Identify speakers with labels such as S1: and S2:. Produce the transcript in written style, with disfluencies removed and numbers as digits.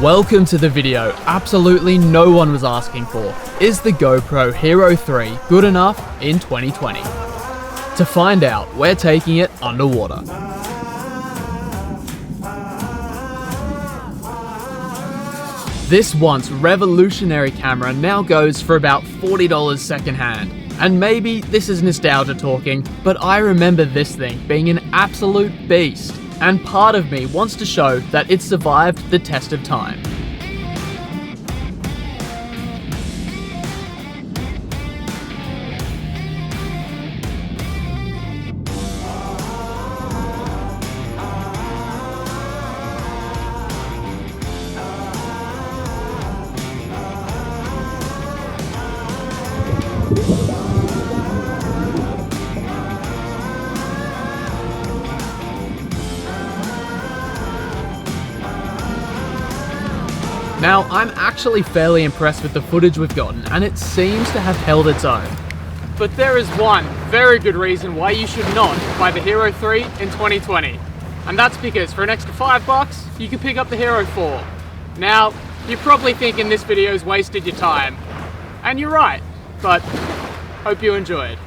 S1: Welcome to the video absolutely no one was asking for. Is the GoPro Hero 3 good enough in 2020? To find out, we're taking it underwater. This once revolutionary camera now goes for about $40 secondhand. And maybe this is nostalgia talking, but I remember this thing being an absolute beast. And part of me wants to show that it survived the test of time. Now, I'm actually fairly impressed with the footage we've gotten, and it seems to have held its own. But there is one very good reason why you should not buy the Hero 3 in 2020. And that's because for an extra $5, you can pick up the Hero 4. Now, you're probably thinking this video's wasted your time. And you're right, but hope you enjoyed.